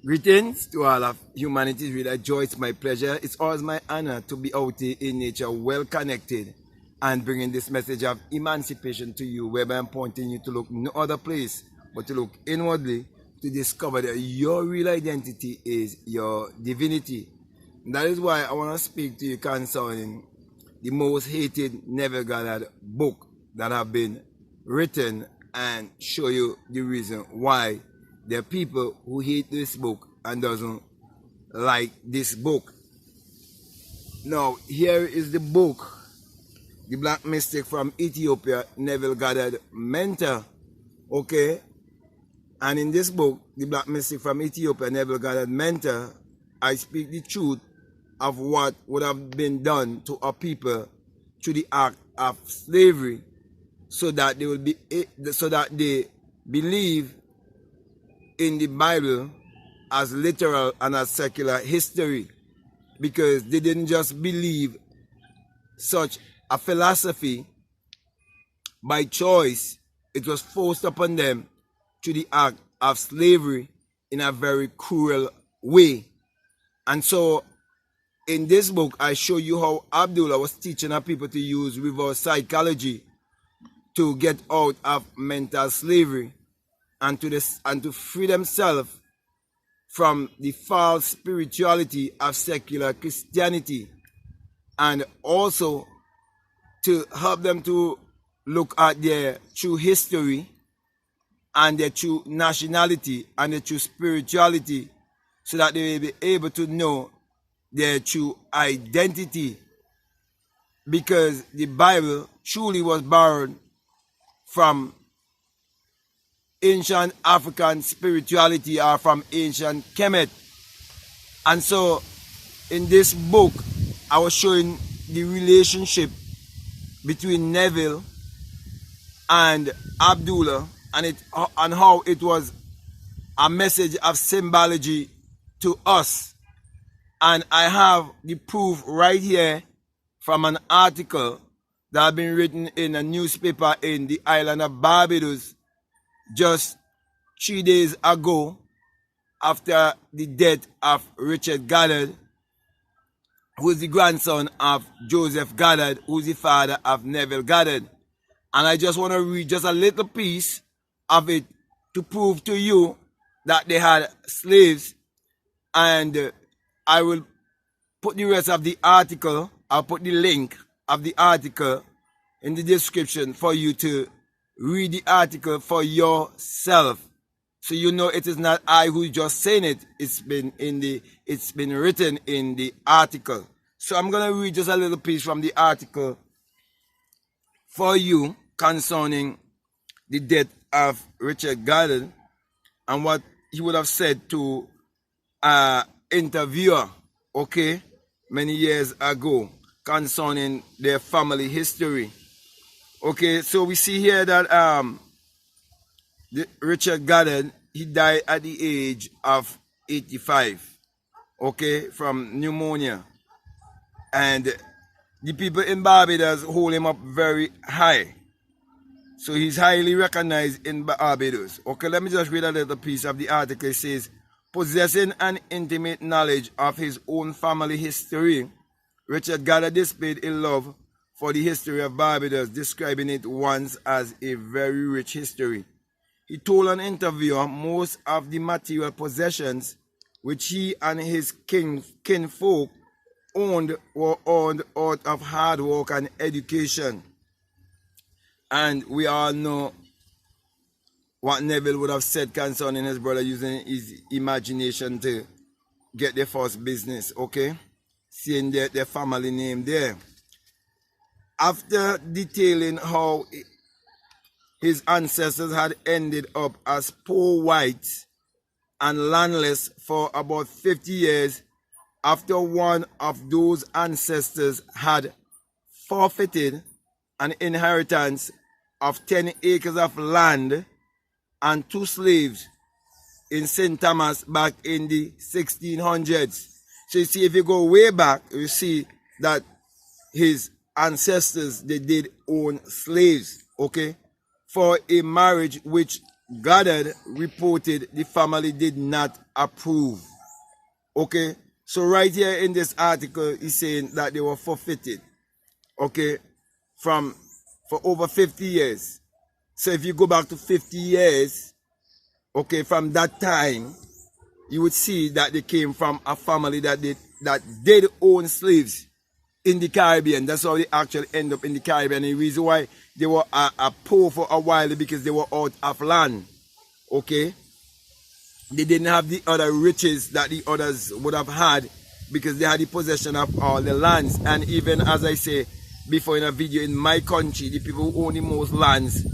Greetings to all of humanity. It's really a joy, it's my pleasure. It's always my honor to be out here in nature, well connected, and bringing this message of emancipation to you, whereby I'm pointing you to look no other place but to look inwardly to discover that your real identity is your divinity. And that is why I want to speak to you concerning the most hated Neville Goddard book that have been written and show you the reason why there are people who hate this book and doesn't like this book. Now, here is the book, The Black Mystic from Ethiopia, Neville Goddard, mentor. Okay? And in this book, The Black Mystic from Ethiopia, Neville Goddard, mentor, I speak the truth of what would have been done to our people through the act of slavery, so that they believe in the Bible as literal and as secular history, because they didn't just believe such a philosophy by choice. It was forced upon them through the act of slavery in a very cruel way. And so in this book, I show you how Abdullah was teaching our people to use reverse psychology to get out of mental slavery and to free themselves from the false spirituality of secular Christianity, and also to help them to look at their true history and their true nationality and their true spirituality, so that they will be able to know their true identity, because the Bible truly was borrowed from ancient African spirituality or from ancient Kemet. And so in this book, I was showing the relationship between Neville and Abdullah, and how it was a message of symbology to us. And I have the proof right here from an article that had been written in a newspaper in the island of Barbados just 3 days ago, after the death of Ricard Goddard, who is the grandson of Joseph Goddard, who is the father of Neville Goddard. And I just want to read just a little piece of it to prove to you that they had slaves. And I will put the rest of the article, I'll put the link of the article in the description for you to read the article for yourself, so you know it is not I who just saying it. It's been written in the article. So I'm gonna read just a little piece from the article for you concerning the death of Ricard Goddard and what he would have said to an interviewer, okay, many years ago, concerning their family history. Okay, so we see here that Ricard Goddard, he died at the age of 85, okay, from pneumonia. And the people in Barbados hold him up very high. So he's highly recognized in Barbados. Okay, let me just read a little piece of the article. It says, possessing an intimate knowledge of his own family history, Ricard Goddard displayed a love for the history of Barbados, describing it once as a very rich history. He told an interviewer most of the material possessions which he and his kinfolk owned were earned out of hard work and education. And we all know what Neville would have said concerning his brother using his imagination to get their first business, okay? Seeing their family name there. After detailing how his ancestors had ended up as poor whites and landless for about 50 years, after one of those ancestors had forfeited an inheritance of 10 acres of land and 2 slaves in St. Thomas back in the 1600s. So you see, if you go way back, you see that his ancestors, they did own slaves, okay, for a marriage which Goddard reported the family did not approve. Okay, so right here in this article, he's saying that they were forfeited. Okay, for over 50 years. So if you go back to 50 years, okay, from that time, you would see that they came from a family that did own slaves in the Caribbean. That's how they actually end up in the Caribbean. And the reason why they were poor for a while is because they were out of land. Okay? They didn't have the other riches that the others would have had because they had the possession of all the lands. And even as I say before in a video, in my country, the people who own the most lands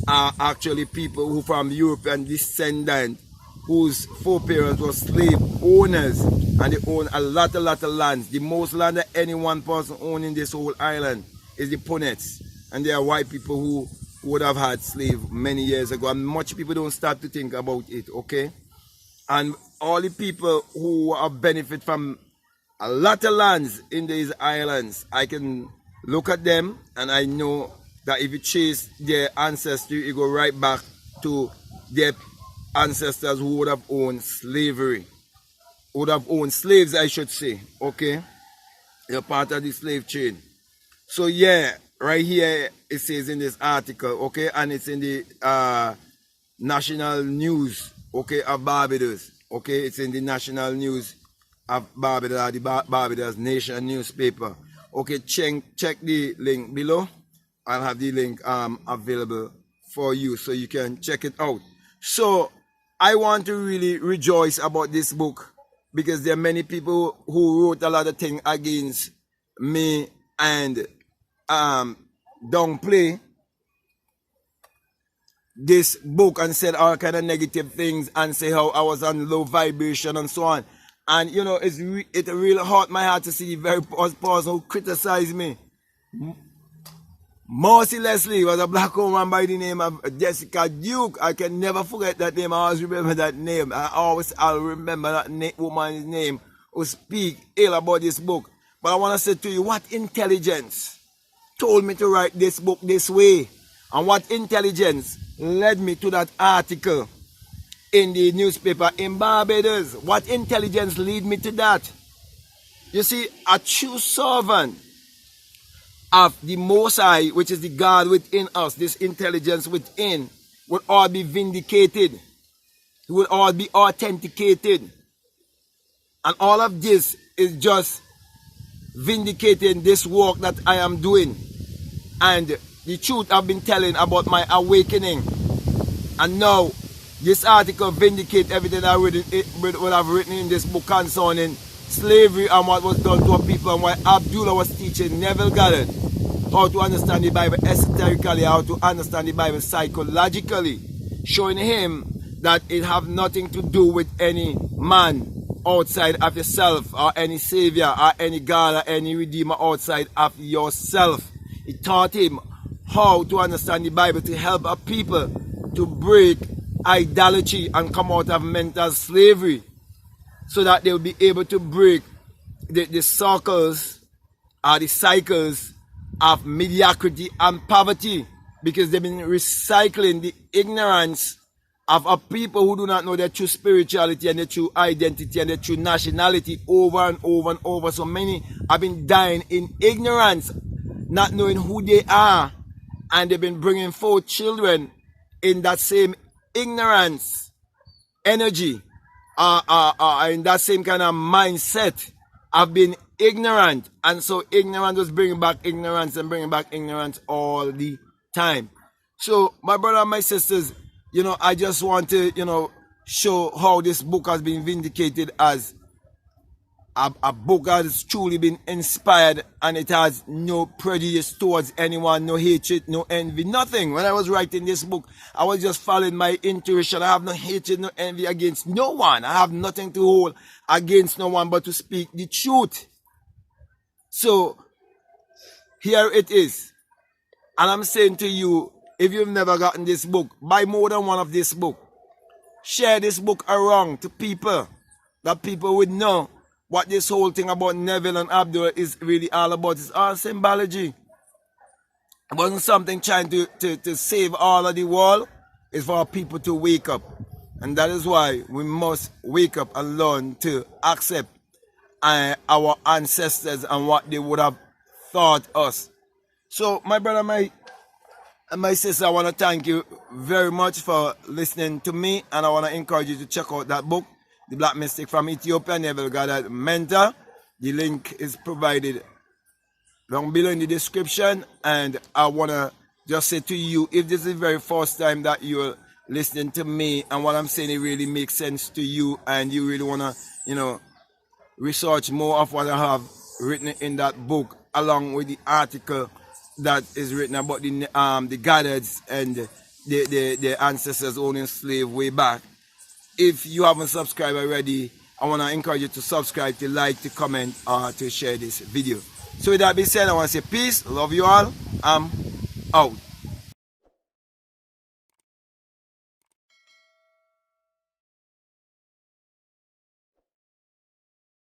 are actually people who from European descendant whose foreparents were slave owners, and they own a lot of lands. The most land that any one person owning this whole island is the Punnets, and they are white people who would have had slave many years ago, and much people don't start to think about it. Okay, and all the people who have benefit from a lot of lands in these islands, I can look at them and I know that if you chase their ancestry, you go right back to their ancestors who would have owned slavery, would have owned slaves, I should say. Okay, they're part of the slave chain. So yeah, right here it says in this article, okay, and it's in the national news, okay, of Barbados. Okay, it's in the national news of Barbados, the Barbados Nation Newspaper. Okay, check the link below. I'll have the link available for you so you can check it out. So I want to really rejoice about this book because there are many people who wrote a lot of things against me and downplay this book and said all kind of negative things and say how I was on low vibration and so on. And you know, it really hurt my heart to see the very person who criticized me mercilessly was a black woman by the name of Jessica Duke. I can never forget that name. I always remember that name. I'll remember that woman's name who speak ill about this book. But I want to say to you, what intelligence told me to write this book this way? And what intelligence led me to that article in the newspaper in Barbados? What intelligence led me to that? You see, a true servant of the Most High, which is the God within us, this intelligence within, will all be vindicated. It will all be authenticated. And all of this is just vindicating this work that I am doing. And the truth I've been telling about my awakening. And now, this article vindicates everything I would have written in this book concerning slavery and what was done to our people, and why Abdullah was teaching Neville Goddard how to understand the Bible esoterically, how to understand the Bible psychologically, showing him that it have nothing to do with any man outside of yourself, or any savior, or any God, or any redeemer outside of yourself. He taught him how to understand the Bible to help our people to break idolatry and come out of mental slavery, so that they will be able to break the circles or the cycles of mediocrity and poverty, because they've been recycling the ignorance of a people who do not know their true spirituality and their true identity and their true nationality over and over and over. So many have been dying in ignorance, not knowing who they are, and they've been bringing forth children in that same ignorance energy, in that same kind of mindset of being ignorant. And so ignorance was bringing back ignorance and bringing back ignorance all the time. So my brother and my sisters, you know, I just want to, you know, show how this book has been vindicated as a book that has truly been inspired, and it has no prejudice towards anyone, no hatred, no envy, nothing. When I was writing this book, I was just following my intuition. I have no hatred, no envy against no one. I have nothing to hold against no one but to speak the truth. So here it is. And I'm saying to you, if you've never gotten this book, buy more than one of this book. Share this book around to people, that people would know what this whole thing about Neville and Abdullah is really all about. It's all symbology. It wasn't something trying to save all of the world. is for our people to wake up. And that is why we must wake up and learn to accept our ancestors and what they would have thought us. So, my brother, my sister, I want to thank you very much for listening to me, and I want to encourage you to check out that book, The Black Mystic from Ethiopia, Neville Goddard, Mentor. The link is provided down below in the description, and I want to just say to you, if this is the very first time that you're listening to me and what I'm saying, it really makes sense to you, and you really want to, research more of what I have written in that book, along with the article that is written about the Goddards and the ancestors owning slave way back. If you haven't subscribed already, I want to encourage you to subscribe, to like, to comment, or to share this video. So with that being said, I want to say peace, love you all, I'm out.